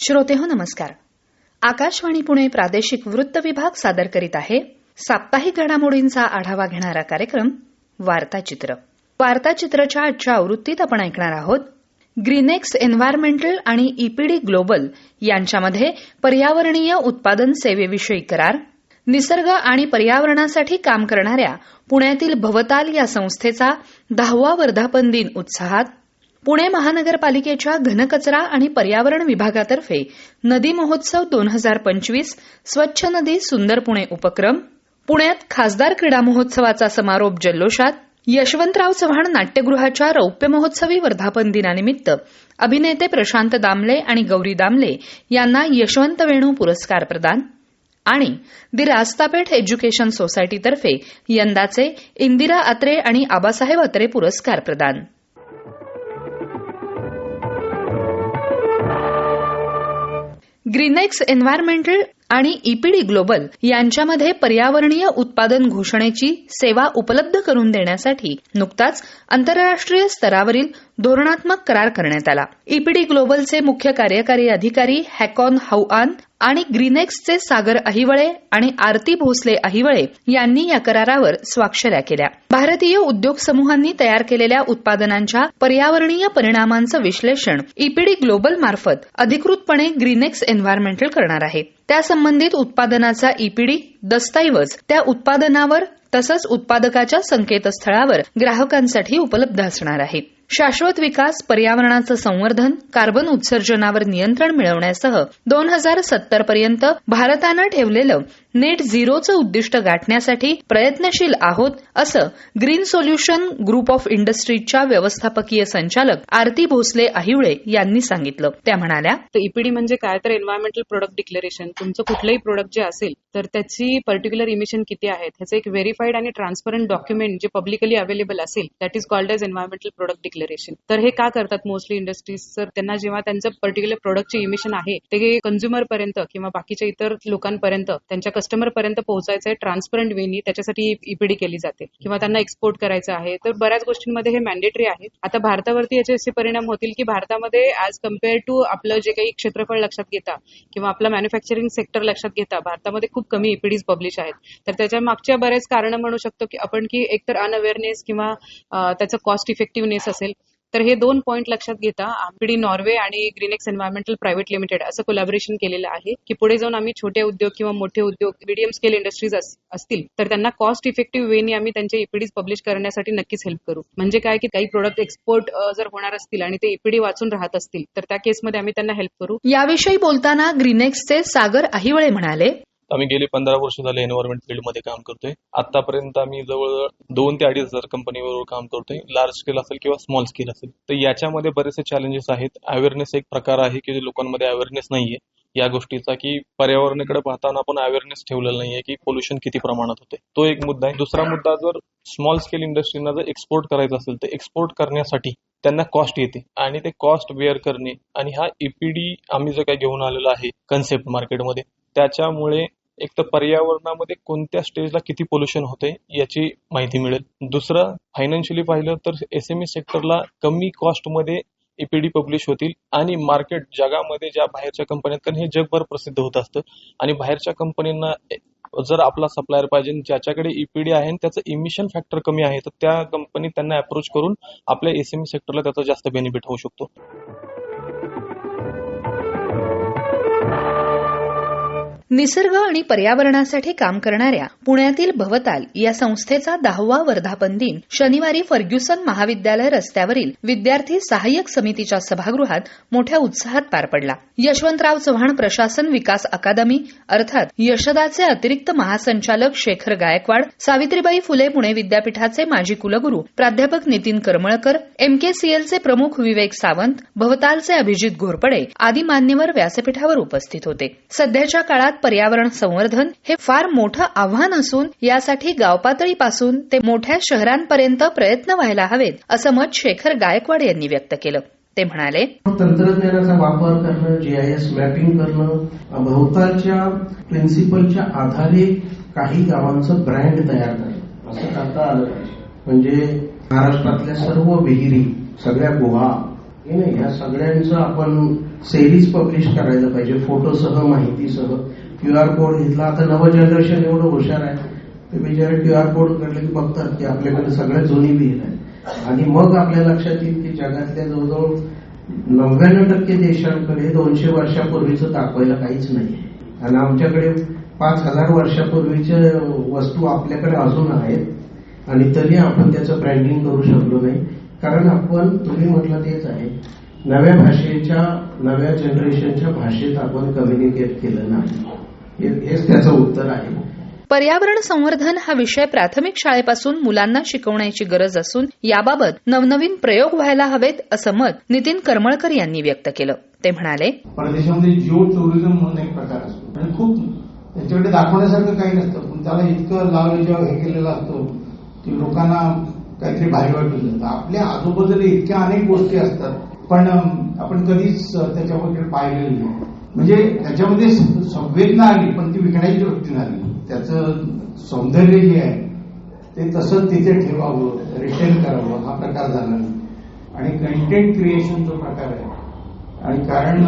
श्रोतेहो नमस्कार. आकाशवाणी पुणे प्रादेशिक वृत्त विभाग सादर करीत आहे साप्ताहिक घडामोडींचा आढावा घेणारा कार्यक्रम वार्ताचित्र. वार्ताचित्रच्या आजच्या आवृत्तीत आपण ऐकणार आहोत ग्रीनेक्स एन्व्हायरमेंटल आणि ईपीडी ग्लोबल यांच्यामध्ये पर्यावरणीय उत्पादन सेवेविषयी करार, निसर्ग आणि पर्यावरणासाठी काम करणाऱ्या पुण्यातील भवताल या संस्थेचा 10वा वर्धापन दिन उत्साहात, पुणे महानगरपालिकेच्या घनकचरा आणि पर्यावरण विभागातर्फे नदी महोत्सव 2025 स्वच्छ नदी सुंदर पुणे उपक्रम, पुण्यात खासदार क्रीडा महोत्सवाचा समारोप जल्लोषात, यशवंतराव चव्हाण नाट्यगृहाच्या रौप्य महोत्सवी वर्धापन दिनानिमित्त अभिनेते प्रशांत दामले आणि गौरी दामले यांना यशवंत वेणू पुरस्कार प्रदान आणि दि रास्तापेठ एज्युकेशन सोसायटीतर्फे यंदाचे इंदिरा अत्रे आणि आबासाहेब अत्रे पुरस्कार प्रदान. ग्रीनेक्स एन्व्हायरमेंटल आणि ईपीडी ग्लोबल यांच्यामध्ये पर्यावरणीय उत्पादन घोषणेची सेवा उपलब्ध करून देण्यासाठी नुकताच आंतरराष्ट्रीय स्तरावरील धोरणात्मक करार करण्यात आला. ईपीडी ग्लोबलचे मुख्य कार्यकारी अधिकारी हॅकॉन हौआन आणि ग्रीनेक्सचे सागर अहिवळे आणि आरती भोसले अहिवळे यांनी या करारावर स्वाक्षऱ्या केल्या. भारतीय उद्योग समूहांनी तयार केलेल्या उत्पादनांच्या पर्यावरणीय परिणामांचं विश्लेषण ईपीडी ग्लोबल मार्फत अधिकृतपणे ग्रीनेक्स एन्व्हायरमेंटल करणार आहे. त्यासंबंधित उत्पादनाचा ईपीडी दस्तऐवज त्या उत्पादनावर तसंच उत्पादकाच्या संकेतस्थळावर ग्राहकांसाठी उपलब्ध असणार आहे. शाश्वत विकास, पर्यावरणाचं संवर्धन, कार्बन उत्सर्जनावर नियंत्रण मिळवण्यासह 2070 पर्यंत भारतानं ठेवलेलं नेट झिरोचं उद्दिष्ट गाठण्यासाठी प्रयत्नशील आहोत, असं ग्रीन सोल्युशन ग्रुप ऑफ इंडस्ट्रीजच्या व्यवस्थापकीय संचालक आरती भोसले अहिवळे यांनी सांगितलं. त्या म्हणाल्या, ईपीडी म्हणजे काय तर एन्व्हायरमेंटल प्रोडक्ट डिक्लेरेशन. तुमचं कुठलंही प्रोडक्ट जे असेल तर त्याची पर्टिक्युलर इमिशन किती आहेत ह्याचं एक व्हेरीफाईड आणि ट्रान्सपरंट डॉक्युमेंट जे पब्लिकली अवेलेबल असेल that is called as environmental product declaration. तर हे का करतात मोस्टली इंडस्ट्रीज? तर त्यांना जेव्हा त्यांचं पर्टिक्युलर प्रोडक्टचे इमिशन आहे ते कन्झ्युमर पर्यंत किंवा बाकीच्या इतर लोकांपर्यंत त्यांच्या कस्टमर पर्यंत पोहोचायचं आहे ट्रान्सपरंट वेनी, त्याच्यासाठी ईपीडी केली जाते. किंवा त्यांना एक्सपोर्ट करायचं आहे तर बऱ्याच गोष्टींमध्ये हे मॅन्डेटरी आहे. आता भारतावरती याचे असे परिणाम होतील की भारतामध्ये ऍज कम्पेअर टू आपलं जे काही क्षेत्रफळ लक्षात घेता किंवा आपलं मॅन्युफॅक्चरिंग सेक्टर लक्षात घेता भारतामध्ये खूप कमी ईपीडीज पब्लिश आहेत. तर त्याच्या मागच्या बरेच कारण म्हणू शकतो की आपण की एकतर अनअवेअरनेस किंवा त्याचं कॉस्ट इफेक्टिव्हनेस असेल. तर हे 2 पॉईंट लक्षात घेता ईपीडी नॉर्वे आणि ग्रीनेक्स एन्व्हायरमेंटल प्रायव्हेट लिमिटेड असं कोलॅबोरेशन केलेलं आहे की पुढे जाऊन आम्ही छोटे उद्योग किंवा मोठे उद्योग मीडियम स्केल इंडस्ट्रीज असतील तर त्यांना कॉस्ट इफेक्टिव्ह वेनी आम्ही त्यांचे ईपीडीज पब्लिश करण्यासाठी नक्कीच हेल्प करू. म्हणजे काय की काही प्रोडक्ट एक्सपोर्ट जर होणार असतील आणि ते ईपीडी वाचून राहत असतील तर त्या केसमध्ये आम्ही त्यांना हेल्प करू. याविषयी बोलताना ग्रीनेक्सचे सागर अहिवळे म्हणाले, आम्ही गेले 15 वर्ष झाले एन्व्हायरमेंट फील्डमध्ये काम करतोय. आतापर्यंत आम्ही जवळ 2 ते 2,500 कंपनीवर काम करतोय, लार्ज स्केल असेल किंवा स्मॉल स्केल असेल. तर याच्यामध्ये बरेचसे चॅलेंजेस आहेत. अवेअरनेस एक प्रकार आहे की लोकांमध्ये अवेअरनेस नाहीये या गोष्टीचा, की पर्यावरणाकडे पाहताना आपण अवेअरनेस ठेवलेला नाहीये की पोल्युशन किती प्रमाणात होते. तो एक मुद्दा आहे. दुसरा मुद्दा, जर स्मॉल स्केल इंडस्ट्रीना जर एक्सपोर्ट करायचं असेल तर एक्सपोर्ट करण्यासाठी त्यांना कॉस्ट येते आणि ते कॉस्ट बेअर करणे आणि हा ईपीडी आम्ही जो काही घेऊन आलेला आहे कन्सेप्ट मार्केटमध्ये, त्याच्यामुळे एक तर पर्यावरणामध्ये कोणत्या स्टेजला किती पोल्युशन होते याची माहिती मिळेल. दुसरं, फायनान्शियली पाहिलं तर एसएमई सेक्टरला कमी कॉस्टमध्ये ईपीडी पब्लिश होतील आणि मार्केट जगामध्ये ज्या बाहेरच्या कंपन्या, कारण हे जगभर प्रसिद्ध होत असतं आणि बाहेरच्या कंपन्यांना जर आपला सप्लायर पाहिजे ज्याच्याकडे ईपीडी आहे आणि त्याचं इमिशन फॅक्टर कमी आहे तर त्या कंपनी त्यांना अप्रोच करून आपल्या एसएमई सेक्टरला त्याचा जास्त बेनिफिट होऊ शकतो. निसर्ग आणि पर्यावरणासाठी काम करणाऱ्या पुण्यातील भवताल या संस्थेचा 10वा वर्धापन दिन शनिवारी फर्ग्युसन महाविद्यालय रस्त्यावरील विद्यार्थी सहाय्यक समितीच्या सभागृहात मोठ्या उत्साहात पार पडला. यशवंतराव चव्हाण प्रशासन विकास अकादमी अर्थात यशदाचे अतिरिक्त महासंचालक शेखर गायकवाड, सावित्रीबाई फुले पुणे विद्यापीठाचे माजी कुलगुरू प्राध्यापक नितीन करमळकर, एमकेसीएलचे प्रमुख विवेक सावंत, भवतालचे अभिजित घोरपडे आदी मान्यवर व्यासपीठावर उपस्थित होते. सध्याच्या काळात पर्यावरण संवर्धन हे फार मोठं आव्हान असून यासाठी गावपातळीपासून ते मोठ्या शहरांपर्यंत प्रयत्न व्हायला हवेत, असं मत शेखर गायकवाड यांनी व्यक्त केलं. ते म्हणाले, तंत्रज्ञानाचा वापर करणं, जीआयएस मॅपिंग करणं, भवतालच्या प्रिन्सिपलच्या आधारे काही गावांचं ब्रँड तयार करणं असं करता आलं पाहिजे. म्हणजे महाराष्ट्रातल्या सर्व विहिरी, सगळ्या गुहा, ह्या सगळ्यांचं आपण सिरीज पब्लिश करायला पाहिजे, फोटोसह, माहितीसह. QR कोड घेतला. आता नवं जनरेशन एवढं हुशार आहे, ते बिचारे QR कोड काढले की बघतात की आपल्याकडे सगळ्यात जुनी विहीर आहे, आणि मग आपल्या लक्षात येईल की जगातल्या जवळजवळ 99% देशांकडे 200 वर्षापूर्वीचं दाखवायला काहीच नाही, आणि आमच्याकडे 5000 वर्षापूर्वीच्या वस्तू आपल्याकडे अजून आहेत, आणि तरी आपण त्याचं ब्रँडिंग करू शकलो नाही. कारण आपण, तुम्ही म्हटलं तेच आहे, नव्या भाषेच्या, नव्या जनरेशनच्या भाषेत आपण कम्युनिकेट केलं नाही. हेच त्याचं उत्तर आहे. पर्यावरण संवर्धन हा विषय प्राथमिक शाळेपासून मुलांना शिकवण्याची गरज असून याबाबत नवनवीन प्रयोग व्हायला हवेत, असं मत नितीन करमळकर यांनी व्यक्त केलं. ते म्हणाले, परदेशामध्ये जिओ टुरिझम म्हणून एक प्रकार असतो, आणि खूप त्याच्याकडे दाखवण्यासारखं काही नसतं, पण त्याला इतकं लावलं जेव्हा हे केलेलं असतं की लोकांना काहीतरी भारी वाटून जातं. आपल्या आजूबाजूला इतक्या अनेक गोष्टी असतात, पण आपण कधीच त्याच्यामध्ये पाहिलेलं नाही. म्हणजे त्याच्यामध्ये संवेदना आली, पण ती विकण्याची वृत्ती आली. त्याचं सौंदर्य जे आहे ते तसंच तिथे ठेवावं, रिटेन करावं, हा प्रकार झाला नाही. आणि कंटेंट क्रिएशन जो प्रकार आहे, आणि कारण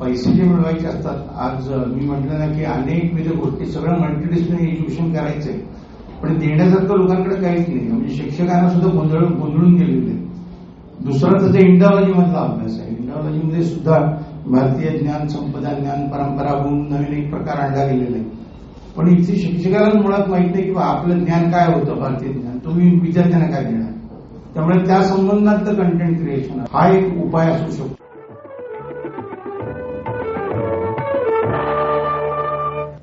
पैसे जे मिळवायचे असतात, आज मी म्हटलं ना की अनेक विविध गोष्टी, सगळं मल्टीडिसिप्लिनरी एज्युकेशन करायचंय, पण देण्यासारखं लोकांकडे काहीच नाही. म्हणजे शिक्षकांना सुद्धा गोंधळून गेलेले. दुसरा त्याचा इंडॉलॉजी मधला अभ्यास आहे. इंडॉलॉजीमध्ये सुद्धा भारतीय ज्ञान, संपदा ज्ञान, परंपरा होऊन नवीन एक प्रकार आणला गेलेला आहे. पण इथे शिक्षकाला मुळात माहित नाही की आपलं ज्ञान काय होतं, भारतीय ज्ञान, तुम्ही विद्यार्थ्यांना काय देणार. त्यामुळे त्या संबंधातलं कंटेंट क्रिएशन हा एक उपाय असू शकतो.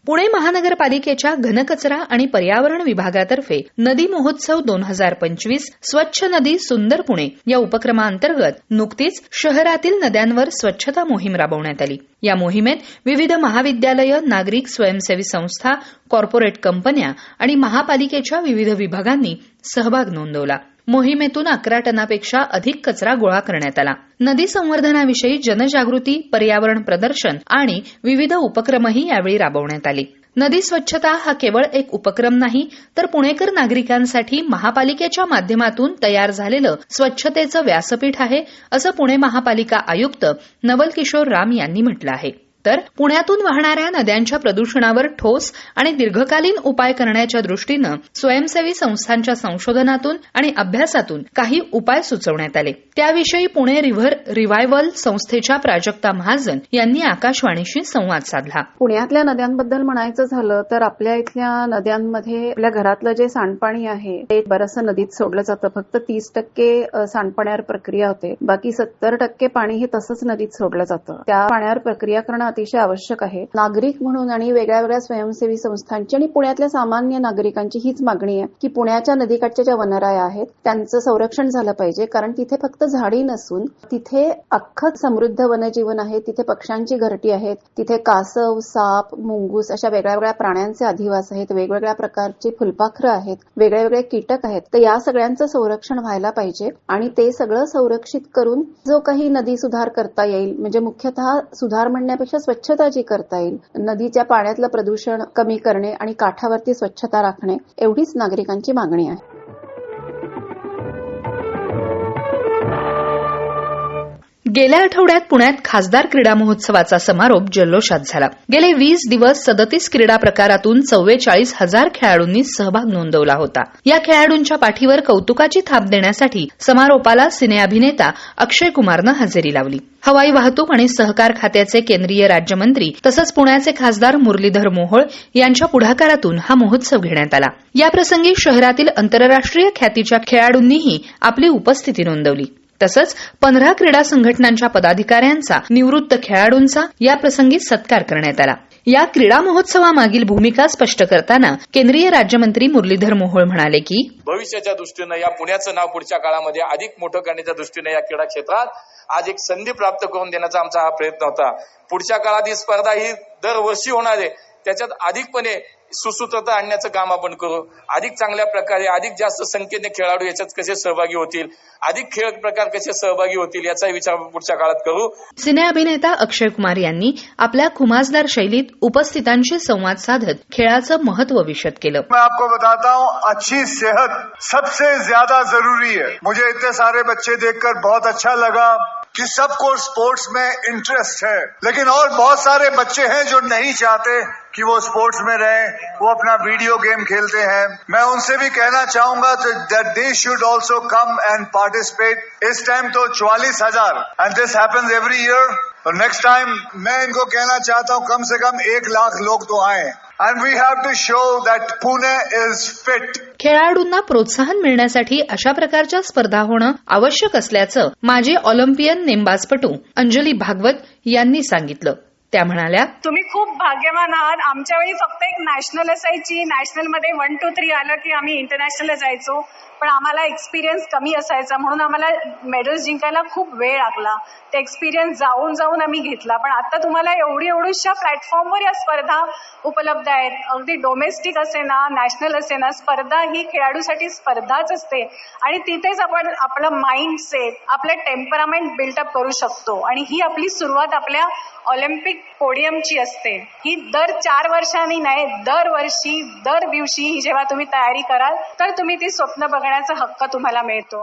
पुणे महानगरपालिकेच्या घनकचरा आणि पर्यावरण विभागातर्फे नदी महोत्सव 2025 स्वच्छ नदी सुंदर पुणे या उपक्रमाअंतर्गत नुकतीच शहरातील नद्यांवर स्वच्छता मोहीम राबवण्यात आली. या मोहिमेत विविध महाविद्यालयं, नागरिक स्वयंसेवी संस्था, कॉर्पोरेट कंपन्या आणि महापालिकेच्या विविध विभागांनी सहभाग नोंदवला. मोहिमेतून 11 टनापेक्षा अधिक कचरा गोळा करण्यात आला. नदी संवर्धनाविषयी जनजागृती, पर्यावरण प्रदर्शन आणि विविध उपक्रमही यावेळी राबवण्यात आले. नदी स्वच्छता हा केवळ एक उपक्रम नाही, तर पुणेकर नागरिकांसाठी महापालिकेच्या माध्यमातून तयार झालेलं स्वच्छतेचं व्यासपीठ आहे, असं पुणे महापालिका आयुक्त नवल किशोर राम यांनी म्हटलं आहे. तर पुण्यातून वाहणाऱ्या नद्यांच्या प्रदूषणावर ठोस आणि दीर्घकालीन उपाय करण्याच्या दृष्टीनं स्वयंसेवी संस्थांच्या संशोधनातून आणि अभ्यासातून काही उपाय सुचवण्यात आले. त्याविषयी पुणे रिव्हर रिव्हायवल संस्थेच्या प्राजक्ता महाजन यांनी आकाशवाणीशी संवाद साधला. पुण्यातल्या नद्यांबद्दल म्हणायचं झालं तर आपल्या इथल्या नद्यांमध्ये आपल्या घरातलं जे सांडपाणी आहे ते बरंचसं नदीत सोडलं जातं. फक्त 30% सांडपाण्यावर प्रक्रिया होते, बाकी 70% पाणी हे तसंच नदीत सोडलं जातं. त्या पाण्यावर प्रक्रिया करणं अतिशय आवश्यक आहे. नागरिक म्हणून आणि वेगळ्या वेगळ्या स्वयंसेवी संस्थांची आणि पुण्यातल्या सामान्य नागरिकांची हीच मागणी आहे की पुण्याच्या नदीकाठच्या ज्या वनराया आहेत त्यांचं संरक्षण झालं पाहिजे. कारण तिथे फक्त झाडी नसून तिथे अख्खं समृद्ध वनजीवन आहे. तिथे पक्ष्यांची घरटी आहेत, तिथे कासव, साप, मुंगूस अशा वेगळ्या वेगळ्या प्राण्यांचे अधिवास आहेत, वेगवेगळ्या प्रकारची फुलपाखरं आहेत, वेगळे वेगळे कीटक आहेत. तर या सगळ्यांचं संरक्षण व्हायला पाहिजे आणि ते सगळं संरक्षित करून जो काही नदी सुधार करता येईल, म्हणजे मुख्यतः सुधार म्हणण्यापेक्षा स्वच्छता जी करता येईल, नदीच्या पाण्यातलं प्रदूषण कमी करणे आणि काठावरती स्वच्छता राखणे, एवढीच नागरिकांची मागणी आहे. गेल्या आठवड्यात पुण्यात खासदार क्रीडा महोत्सवाचा समारोप जल्लोषात झाला. गेले 20 दिवस 37 क्रीडा प्रकारातून 44,000 खेळाडूंनी सहभाग नोंदवला होता. या खेळाडूंच्या पाठीवर कौतुकाची थाप देण्यासाठी समारोपाला सिने अभिनेता अक्षय कुमारनं हजेरी लावली. हवाई वाहतूक आणि सहकार खात्याचे केंद्रीय राज्यमंत्री तसंच पुण्याचे खासदार मुरलीधर मोहोळ यांच्या पुढाकारातून हा महोत्सव घेण्यात आला. याप्रसंगी शहरातील आंतरराष्ट्रीय ख्यातीच्या खेळाडूंनीही आपली उपस्थिती नोंदवली. तसंच 15 क्रीडा संघटनांच्या पदाधिकाऱ्यांचा, निवृत्त खेळाडूंचा याप्रसंगी सत्कार करण्यात आला. या क्रीडा महोत्सवामागील भूमिका स्पष्ट करताना केंद्रीय राज्यमंत्री मुरलीधर मोहोळ म्हणाले की भविष्याच्या दृष्टीनं या पुण्याचं नाव पुढच्या काळामध्ये अधिक मोठं करण्याच्या दृष्टीनं या क्रीडा क्षेत्रात आज एक संधी प्राप्त करून देण्याचा आमचा हा प्रयत्न होता. पुढच्या काळात ही स्पर्धा ही दरवर्षी होणार आहे. त्याच्यात अधिकपणे सुसूत्रता आणण्याचं काम आपण करू. अधिक चांगल्या प्रकारे, अधिक जास्त संख्येने खेळाडू याच्यात कसे सहभागी होतील, अधिक खेळ प्रकार कसे सहभागी होतील याचा विचार पुढच्या काळात करू. सिने अभिनेता अक्षय कुमार यांनी आपल्या खुमासदार शैलीत उपस्थितांशी संवाद साधत खेळाचं महत्व विशद केलं. मैं आपको बताता हूँ, अच्छी सेहत सबसे ज्यादा जरूरी है. मुझे इतने सारे बच्चे देखकर बहुत अच्छा लगा. कि सबको स्पोर्ट्स में इंटरेस्ट है, लेकिन और बहुत सारे बच्चे हैं जो नहीं चाहते कि वो स्पोर्ट्स में रहें, वो अपना वीडियो गेम खेलते हैं। मैं उनसे भी कहना चाहूंगा that they should also come and participate. Is time तो 44,000 एंड दिस हैपेंस एवरी ईयर, और नेक्स्ट टाइम मैं इनको कहना चाहता हूं कम से कम 1 लाख लोग तो आए। And we have to show that Pune is fit. खेळाडूंना प्रोत्साहन मिळण्यासाठी अशा प्रकारच्या स्पर्धा होणं आवश्यक असल्याचं माजी ऑलिम्पियन नेमबाजपटू अंजली भागवत यांनी सांगितलं. त्या म्हणाल्या, तुम्ही खूप भाग्यवान आहात. आमच्या वेळी फक्त एक नॅशनल असायची, नॅशनलमध्ये 1, 2, 3 आलं की आम्ही इंटरनॅशनलला जायचो, पण आम्हाला एक्सपिरियन्स कमी असायचा, म्हणून आम्हाला मेडल्स जिंकायला खूप वेळ लागला. ते एक्सपिरियन्स जाऊन आम्ही घेतला. पण आता तुम्हाला एवढ्याशा प्लॅटफॉर्मवर या स्पर्धा उपलब्ध आहेत. अगदी डोमेस्टिक असे ना, नॅशनल असे ना, स्पर्धा ही खेळाडूसाठी स्पर्धाच असते आणि तिथेच आपण आपलं माइंडसेट, आपलं टेम्परामेंट बिल्डअप करू शकतो. आणि ही आपली सुरुवात आपल्या ऑलिम्पिक पोडियमची असते. ही दर 4 वर्षांनी नाही, दरवर्षी, दर दिवशी जेव्हा तुम्ही तयारी कराल तर तुम्ही ती स्वप्न बघण्याचा हक्क तुम्हाला मिळतो.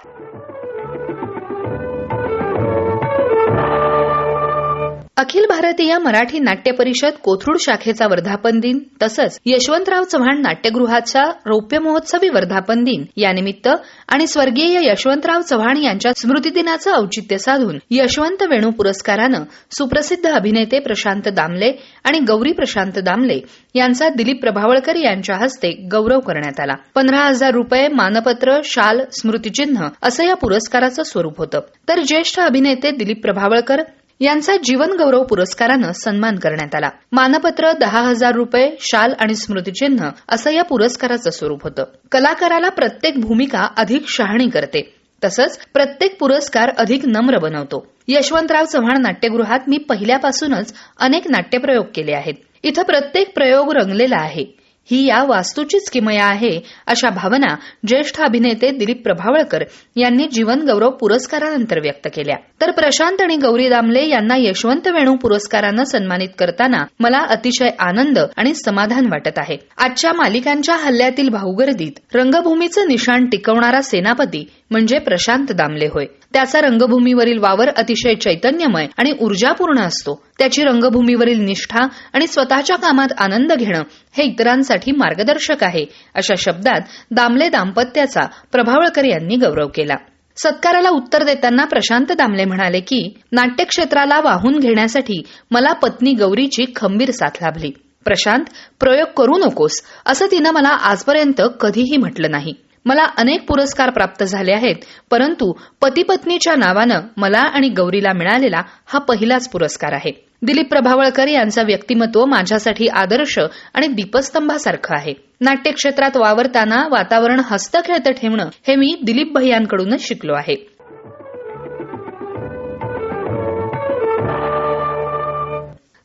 अखिल भारतीय मराठी नाट्य परिषद कोथरूड शाखेचा वर्धापन दिन तसंच यशवंतराव चव्हाण नाट्यगृहाचा रौप्य महोत्सवी वर्धापन दिन यानिमित्त आणि स्वर्गीय यशवंतराव चव्हाण यांच्या स्मृतिदिनाचं औचित्य साधून यशवंत वेणू पुरस्कारानं सुप्रसिद्ध अभिनेते प्रशांत दामले आणि गौरी प्रशांत दामले यांचा दिलीप प्रभावळकर यांच्या हस्ते गौरव करण्यात आला. 15,000 रुपये, मानपत्र, शाल, स्मृतिचिन्ह असं या पुरस्काराचं स्वरूप होतं. तर ज्येष्ठ अभिनेते दिलीप प्रभावळकर यांचा जीवन गौरव पुरस्कारानं सन्मान करण्यात आला. मानपत्र, 10,000 रुपये, शाल आणि स्मृतिचिन्ह असं या पुरस्काराचं स्वरूप होतं. कलाकाराला प्रत्येक भूमिका अधिक शहाणी करते, तसंच प्रत्येक पुरस्कार अधिक नम्र बनवतो. यशवंतराव चव्हाण नाट्यगृहात मी पहिल्यापासूनच अनेक नाट्यप्रयोग केले आहेत. इथं प्रत्येक प्रयोग रंगलेला आहे. ही या वास्तूचीच किमया आहे, अशा भावना ज्येष्ठ अभिनेते दिलीप प्रभावळकर यांनी जीवन गौरव पुरस्कारानंतर व्यक्त केल्या. तर प्रशांत आणि गौरी दामले यांना यशवंत वेणू पुरस्कारानं सन्मानित करताना मला अतिशय आनंद आणि समाधान वाटत आहे. आजच्या मालिकांच्या हल्ल्यातील भाऊगर्दीत रंगभूमीचं निशाण टिकवणारा सेनापती म्हणजे प्रशांत दामले होय. त्याचा रंगभूमीवरील वावर अतिशय चैतन्यमय आणि ऊर्जापूर्ण असतो. त्याची रंगभूमीवरील निष्ठा आणि स्वतःच्या कामात आनंद घेणं हे इतरांसाठी मार्गदर्शक आहे, अशा शब्दात दामले दाम्पत्याचा प्रभावळकर यांनी गौरव केला. सत्काराला उत्तर देताना प्रशांत दामले म्हणाले की नाट्यक्षेत्राला वाहून घेण्यासाठी मला पत्नी गौरीची खंबीर साथ लाभली. प्रशांत, प्रयोग करू नकोस असं तिनं मला आजपर्यंत कधीही म्हटलं नाही. मला अनेक पुरस्कार प्राप्त झाले आहेत, परंतु पती पत्नीच्या नावानं मला आणि गौरीला मिळालेला हा पहिलाच पुरस्कार आहे. दिलीप प्रभावळकर यांचं व्यक्तिमत्व माझ्यासाठी आदर्श आणि दीपस्तंभासारखं आहे. नाट्यक्षेत्रात वावरताना वातावरण हस्तखेळतं ठेवणं हे मी दिलीप भैयांकडूनच शिकलो आहे.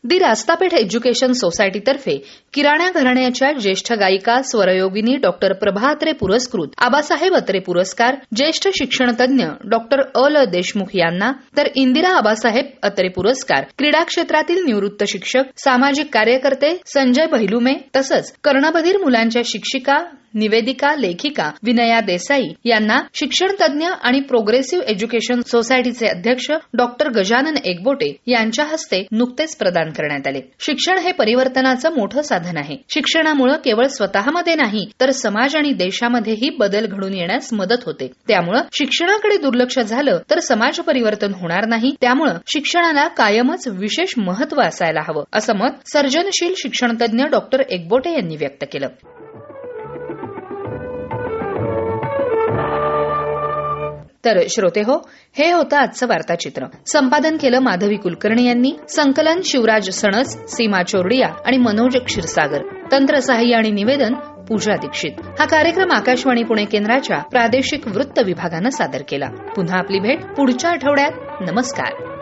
दी रास्तापेठ एज्युकेशन सोसायटीतर्फे किराणा घराण्याच्या ज्येष्ठ गायिका स्वरयोगिनी डॉक्टर प्रभा अत्रे पुरस्कृत आबासाहेब अत्रे पुरस्कार, ज्येष्ठ शिक्षणतज्ञ डॉक्टर अल देशमुख यांना, तर इंदिरा आबासाहेब अत्रे पुरस्कार क्रीडा क्षेत्रातील निवृत्त शिक्षक, सामाजिक कार्यकर्ते संजय बहिलुमे तसंच कर्णबधीर मुलांच्या शिक्षिका, निवेदिका, लेखिका विनया देसाई यांना शिक्षणतज्ञ आणि प्रोग्रेसिव्ह एज्युकेशन सोसायटीचे अध्यक्ष डॉक्टर गजानन एकबोटे यांच्या हस्ते नुकतेच प्रदान करण्यात आले. शिक्षण हे परिवर्तनाचं मोठं साधन आहे. शिक्षणामुळे केवळ स्वतःमध्ये नाही तर समाज आणि देशामध्येही बदल घडून येण्यास मदत होते. त्यामुळे शिक्षणाकडे दुर्लक्ष झालं तर समाज परिवर्तन होणार नाही. त्यामुळे शिक्षणाला कायमच विशेष महत्त्व असायला हवं, असं मत सर्जनशील शिक्षणतज्ञ डॉक्टर एकबोटे यांनी व्यक्त केलं. तर श्रोतेहो, हे होतं आजचं वार्ताचित्र. संपादन केलं माधवी कुलकर्णी यांनी, संकलन शिवराज सणस, सीमा चोरडिया आणि मनोज क्षीरसागर, तंत्रसहाय्य आणि निवेदन पूजा दीक्षित. हा कार्यक्रम आकाशवाणी पुणे केंद्राच्या प्रादेशिक वृत्त विभागानं सादर केला. पुन्हा आपली भेट पुढच्या आठवड्यात. नमस्कार.